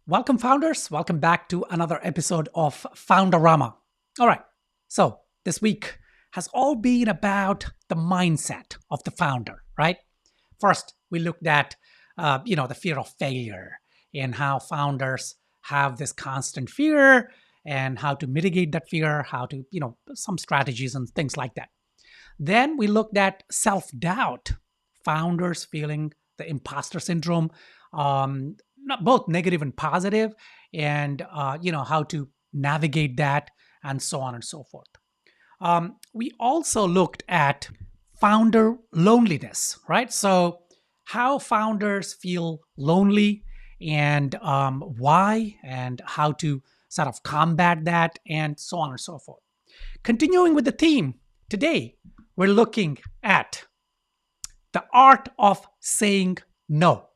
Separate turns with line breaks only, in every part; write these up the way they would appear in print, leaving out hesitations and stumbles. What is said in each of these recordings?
Welcome, founders. Welcome back to another episode of Founderama. All right. So, this week has all been about the mindset of the founder, right? First, we looked at, the fear of failure and how founders have this constant fear and how to mitigate that fear, how to, some strategies and things like that. Then we looked at self doubt, founders feeling the imposter syndrome, not both negative and positive, and how to navigate that, and so on and so forth. We also looked at founder loneliness, right? So how founders feel lonely and why, and how to sort of combat that, and so on and so forth. Continuing with the theme, today we're looking at the art of saying no.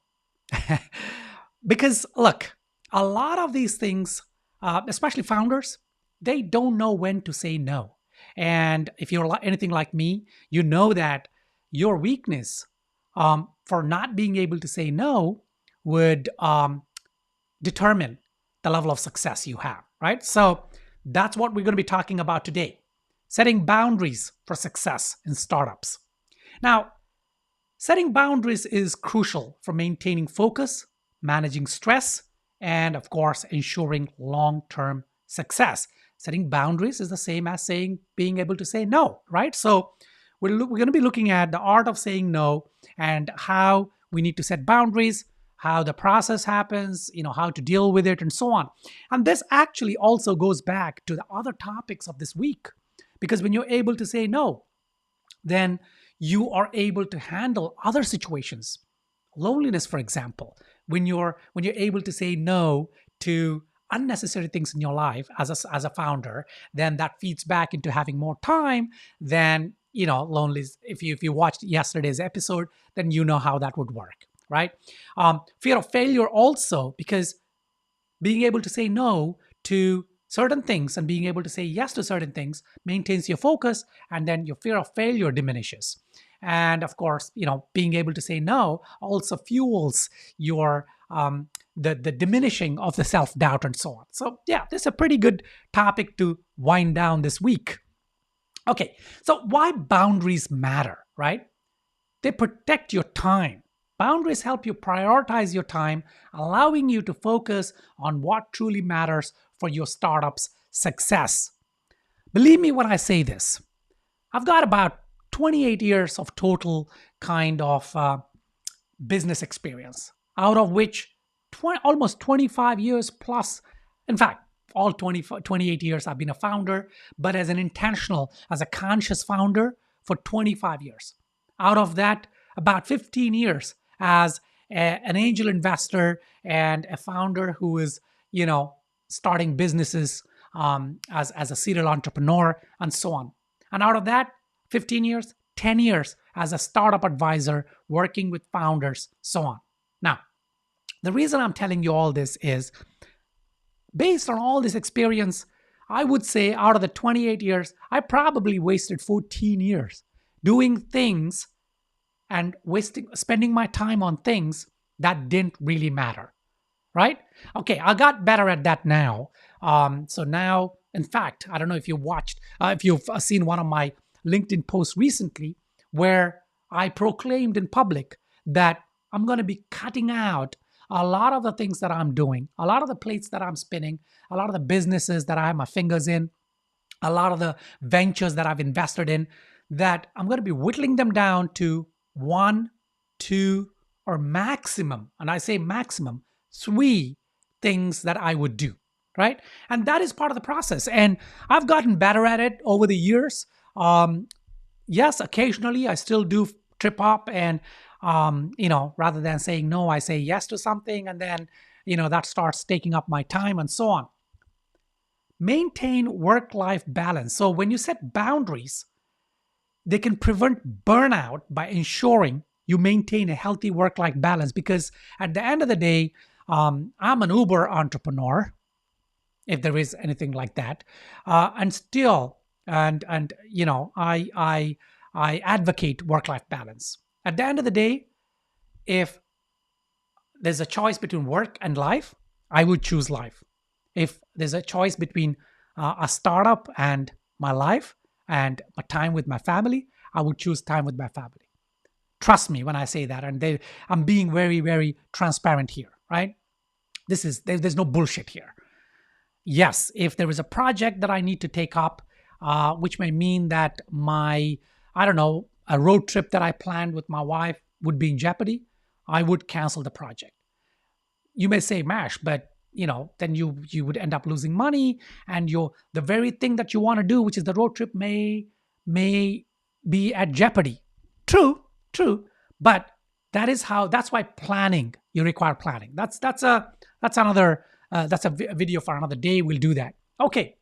Because look, a lot of these things, especially founders, they don't know when to say no. And if you're anything like me, you know that your weakness for not being able to say no would determine the level of success you have, right? So that's what we're going to be talking about today, setting boundaries for success in startups. Now, setting boundaries is crucial for maintaining focus, managing stress, and of course, ensuring long term success. Setting boundaries is the same as saying being able to say no, right? So, we're going to be looking at the art of saying no and how we need to set boundaries, how the process happens, how to deal with it, and so on. And this actually also goes back to the other topics of this week, because when you're able to say no, then you are able to handle other situations. Loneliness, for example, when you're able to say no to unnecessary things in your life as a founder, then that feeds back into having more time. Then loneliness, if you watched yesterday's episode, then you know how that would work, right? Fear of failure also, because being able to say no to certain things and being able to say yes to certain things maintains your focus, and then your fear of failure diminishes. And of course, being able to say no also fuels your the diminishing of the self-doubt and so on. So yeah, this is a pretty good topic to wind down this week. Okay, so why boundaries matter, right? They protect your time. Boundaries help you prioritize your time, allowing you to focus on what truly matters for your startup's success. Believe me when I say this. I've got about 28 years of total kind of business experience, out of which almost 25 years plus, in fact, all 28 years I've been a founder, but as an intentional, as a conscious founder for 25 years. Out of that, about 15 years as an angel investor and a founder who is, starting businesses as a serial entrepreneur and so on. And out of that, 15 years, 10 years as a startup advisor working with founders, so on. Now, the reason I'm telling you all this is based on all this experience, I would say out of the 28 years, I probably wasted 14 years doing things and spending my time on things that didn't really matter, right? Okay, I got better at that now. So now, in fact, I don't know if if you've seen one of my LinkedIn posts recently, where I proclaimed in public that I'm going to be cutting out a lot of the things that I'm doing, a lot of the plates that I'm spinning, a lot of the businesses that I have my fingers in, a lot of the ventures that I've invested in, that I'm going to be whittling them down to one, two, or maximum, and I say maximum, three things that I would do, right? And that is part of the process. And I've gotten better at it over the years. Yes, occasionally I still do trip up and, rather than saying no, I say yes to something, and then, that starts taking up my time and so on. Maintain work-life balance. So when you set boundaries, they can prevent burnout by ensuring you maintain a healthy work-life balance. Because at the end of the day, I'm an Uber entrepreneur, if there is anything like that, and still, I advocate work-life balance. At the end of the day, if there's a choice between work and life, I would choose life. If there's a choice between a startup and my life and my time with my family, I would choose time with my family. Trust me when I say that. And I'm being very, very transparent here, right? There's no bullshit here. Yes, if there is a project that I need to take up, which may mean that I don't know, a road trip that I planned with my wife would be in jeopardy, I would cancel the project. You may say, Mash, but then you would end up losing money, and the very thing that you want to do, which is the road trip, may be at jeopardy. True, true, but that's why planning, you require planning. That's a video for another day. We'll do that. Okay.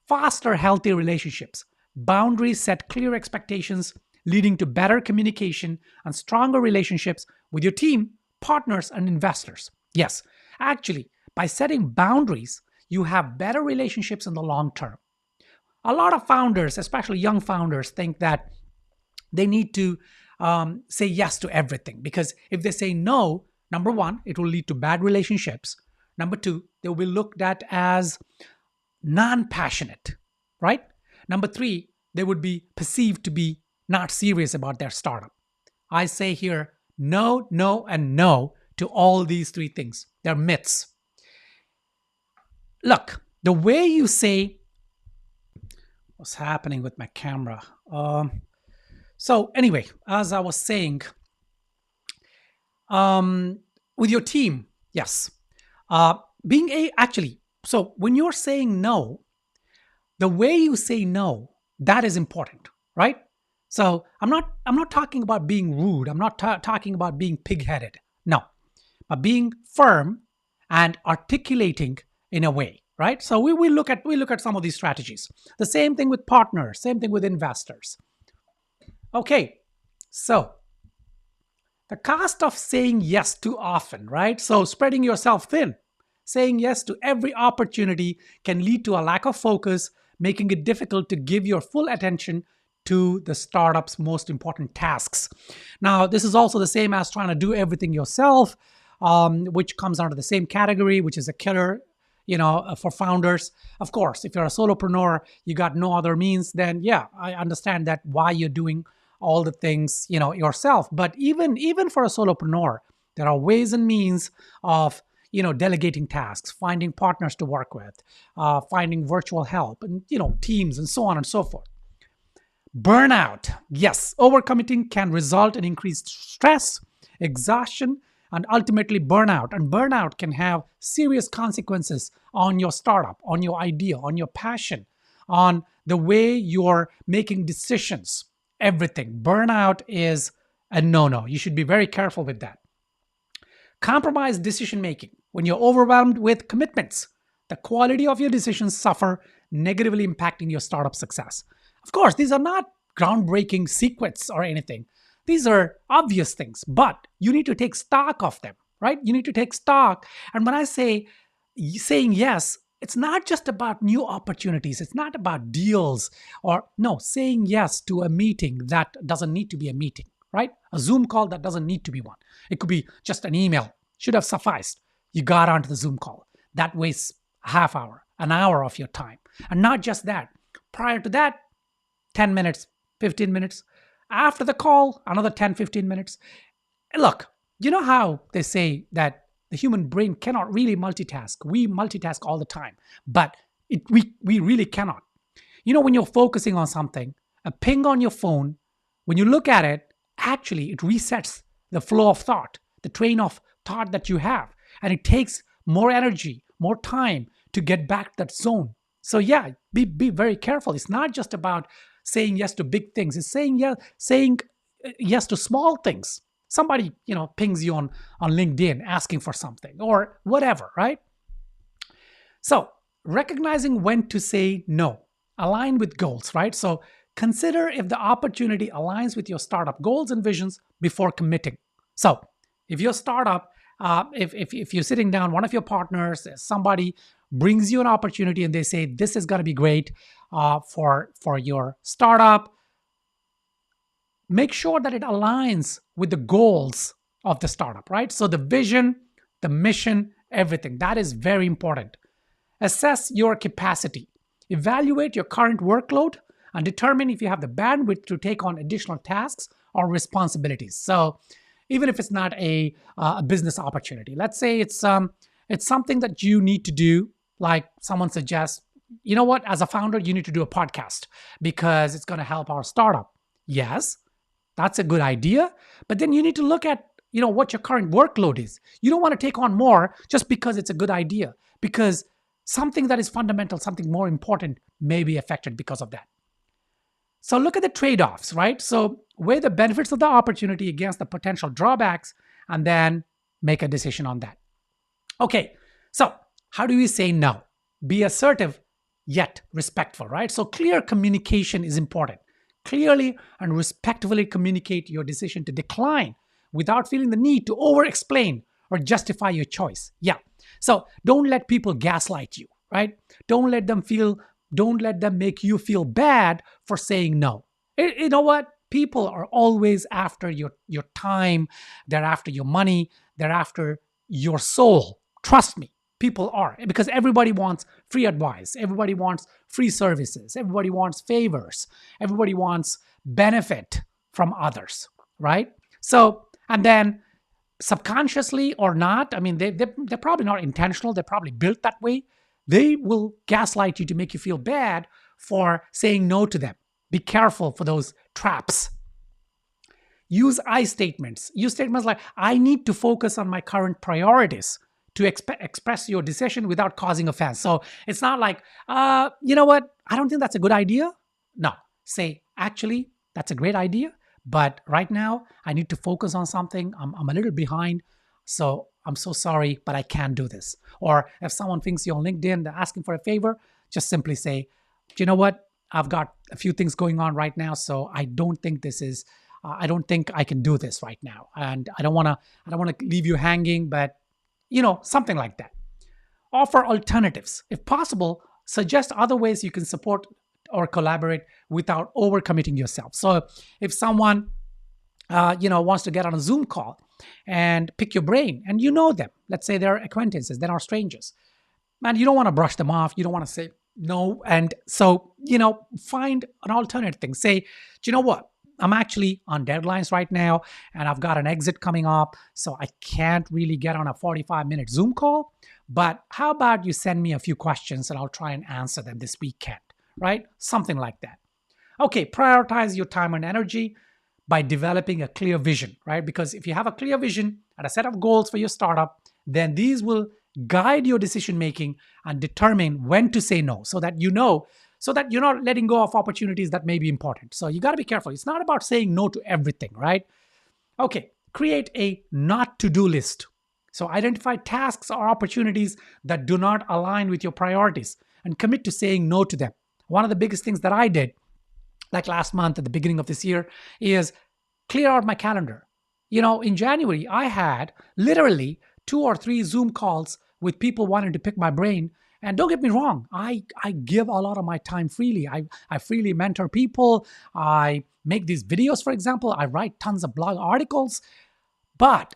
Faster, healthy relationships. Boundaries set clear expectations, leading to better communication and stronger relationships with your team, partners, and investors. Yes, actually, by setting boundaries, you have better relationships in the long term. A lot of founders, especially young founders, think that they need to say yes to everything, because if they say no, number one, it will lead to bad relationships. Number two, they will be looked at as non-passionate, right? Number three, they would be perceived to be not serious about their startup. I say here, no, no, and no to all these three things. They're myths. Look, the way you say, what's happening with my camera? So anyway, as I was saying, with your team, yes, so when you're saying no, the way you say no, that is important, right? So I'm not talking about being rude. I'm not talking about being pig-headed. No, but being firm and articulating in a way, right? So we look at some of these strategies. The same thing with partners, same thing with investors. Okay, so the cost of saying yes too often, right? So spreading yourself thin. Saying yes to every opportunity can lead to a lack of focus, making it difficult to give your full attention to the startup's most important tasks. Now, this is also the same as trying to do everything yourself, which comes under the same category, which is a killer, for founders. Of course, if you're a solopreneur, you got no other means, then yeah, I understand that why you're doing all the things, yourself. But even for a solopreneur, there are ways and means of delegating tasks, finding partners to work with, finding virtual help, and teams, and so on and so forth. Burnout. Yes, overcommitting can result in increased stress, exhaustion, and ultimately burnout. And burnout can have serious consequences on your startup, on your idea, on your passion, on the way you're making decisions, everything. Burnout is a no-no. You should be very careful with that. Compromised decision making. When you're overwhelmed with commitments, the quality of your decisions suffer, negatively impacting your startup success. Of course, these are not groundbreaking secrets or anything. These are obvious things, but you need to take stock of them, right? You need to take stock. And when I say saying yes, it's not just about new opportunities. It's not about deals or no, saying yes to a meeting that doesn't need to be a meeting, right? A Zoom call that doesn't need to be one. It could be just an email. Should have sufficed. You got onto the Zoom call. That wastes a half hour, an hour of your time. And not just that. Prior to that, 10 minutes, 15 minutes. After the call, another 10, 15 minutes. Look, you know how they say that the human brain cannot really multitask. We multitask all the time, but we really cannot. When you're focusing on something, a ping on your phone, when you look at it, actually it resets the flow of thought, the train of thought that you have. And it takes more energy, more time to get back that zone. So yeah, be very careful. It's not just about saying yes to big things. It's saying yes to small things. Somebody, pings you on LinkedIn asking for something or whatever, right? So recognizing when to say no, align with goals, right? So consider if the opportunity aligns with your startup goals and visions before committing. So if your startup, if you're sitting down, one of your partners, somebody brings you an opportunity and they say, this is going to be great for your startup, make sure that it aligns with the goals of the startup, right? So the vision, the mission, everything. That is very important. Assess your capacity. Evaluate your current workload and determine if you have the bandwidth to take on additional tasks or responsibilities. So, even if it's not a business opportunity, let's say it's something that you need to do, like someone suggests, you know what, as a founder, you need to do a podcast because it's going to help our startup. Yes, that's a good idea, but then you need to look at what your current workload is. You don't want to take on more just because it's a good idea, because something that is fundamental, something more important may be affected because of that. So look at the trade-offs, right? So weigh the benefits of the opportunity against the potential drawbacks and then make a decision on that. Okay, so how do we say no? Be assertive yet respectful, right? So clear communication is important. Clearly and respectfully communicate your decision to decline without feeling the need to over-explain or justify your choice. Yeah. So don't let people gaslight you, right? Don't let them make you feel bad for saying no. You know what? People are always after your time. They're after your money. They're after your soul. Trust me, people are. Because everybody wants free advice. Everybody wants free services. Everybody wants favors. Everybody wants benefit from others, right? So, and then subconsciously or not, I mean, they're probably not intentional. They're probably built that way. They will gaslight you to make you feel bad for saying no to them. Be careful for those traps. Use I statements. Use statements like, I need to focus on my current priorities to express your decision without causing offense. So it's not like, you know what, I don't think that's a good idea. No, say, actually, that's a great idea, but right now I need to focus on something. I'm a little behind, so I'm so sorry, but I can't do this. Or if someone thinks you're on LinkedIn, they're asking for a favor, just simply say, you know what, I've got a few things going on right now, so I don't think I don't think I can do this right now, and I don't want to leave you hanging, but something like that. Offer alternatives. If possible, suggest other ways you can support or collaborate without overcommitting yourself. So if someone wants to get on a Zoom call and pick your brain, and you know them, let's say they're acquaintances, they're not strangers, and you don't want to brush them off, you don't want to say no, and so find an alternate thing. Say, do you know what, I'm actually on deadlines right now and I've got an exit coming up, so I can't really get on a 45-minute Zoom call, but how about you send me a few questions and I'll try and answer them this weekend, right? Something like that. Okay, prioritize your time and energy by developing a clear vision, right? Because if you have a clear vision and a set of goals for your startup, then these will guide your decision making and determine when to say no, so that you're not letting go of opportunities that may be important. So you got to be careful. It's not about saying no to everything, right? Okay, create a not to-do list. So identify tasks or opportunities that do not align with your priorities and commit to saying no to them. One of the biggest things that I did, like last month at the beginning of this year, is clear out my calendar. In January, I had literally 2 or 3 Zoom calls with people wanting to pick my brain. And don't get me wrong, I give a lot of my time freely. I freely mentor people. I make these videos, for example. I write tons of blog articles. But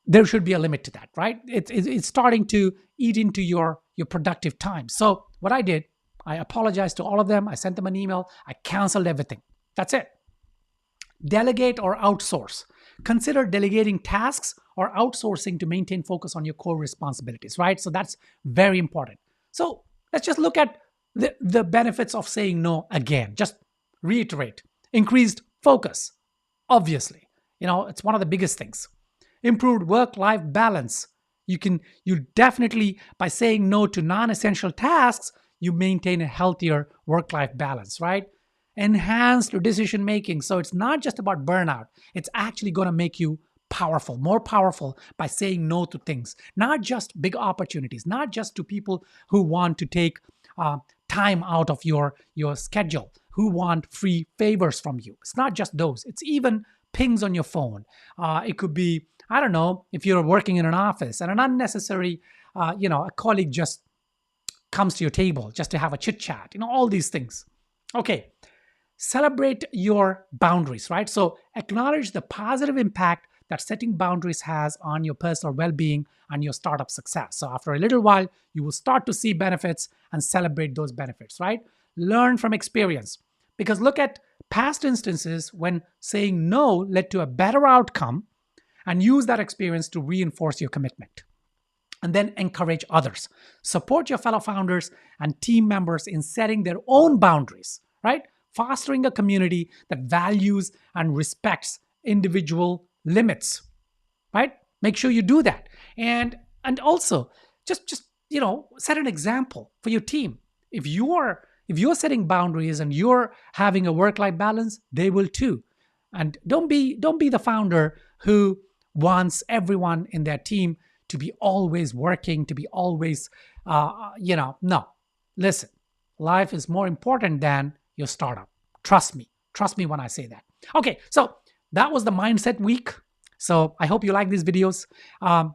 there should be a limit to that, right? It's starting to eat into your productive time. So what I did, I apologized to all of them. I sent them an email. I canceled everything. That's it. Delegate or outsource. Consider delegating tasks or outsourcing to maintain focus on your core responsibilities, right? So that's very important. So let's just look at the benefits of saying no again. Just reiterate. Increased focus, obviously. It's one of the biggest things. Improved work-life balance. You definitely, by saying no to non-essential tasks, you maintain a healthier work-life balance, right? Enhanced decision making. So it's not just about burnout. It's actually going to make you powerful, more powerful by saying no to things, not just big opportunities, not just to people who want to take time out of your schedule, who want free favors from you. It's not just those. It's even pings on your phone. It could be, I don't know, if you're working in an office and an unnecessary, a colleague just comes to your table just to have a chit chat, all these things. Okay. Celebrate your boundaries, right? So acknowledge the positive impact that setting boundaries has on your personal well-being and your startup success. So after a little while, you will start to see benefits and celebrate those benefits, right? Learn from experience. Because look at past instances when saying no led to a better outcome, and use that experience to reinforce your commitment. And then encourage others. Support your fellow founders and team members in setting their own boundaries, right? Fostering a community that values and respects individual limits, right? Make sure you do that. And also just set an example for your team. If you're setting boundaries and you're having a work-life balance, they will too. And don't be the founder who wants everyone in their team to be always working, to be always, no. Listen, life is more important than your startup. Trust me. Trust me when I say that. Okay, so that was the Mindset Week. So I hope you like these videos.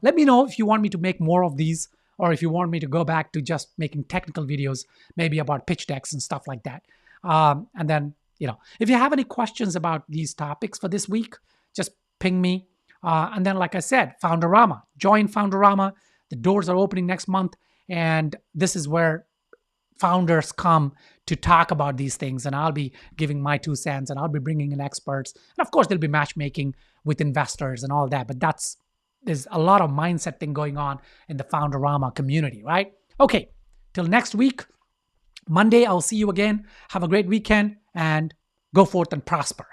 Let me know if you want me to make more of these, or if you want me to go back to just making technical videos, maybe about pitch decks and stuff like that. And then, if you have any questions about these topics for this week, just ping me. And then, like I said, Founderama. Join Founderama. The doors are opening next month. And this is where founders come to talk about these things. And I'll be giving my 2 cents, and I'll be bringing in experts. And of course, there'll be matchmaking with investors and all that. But there's a lot of mindset thing going on in the Founderama community, right? Okay, till next week, Monday, I'll see you again. Have a great weekend and go forth and prosper.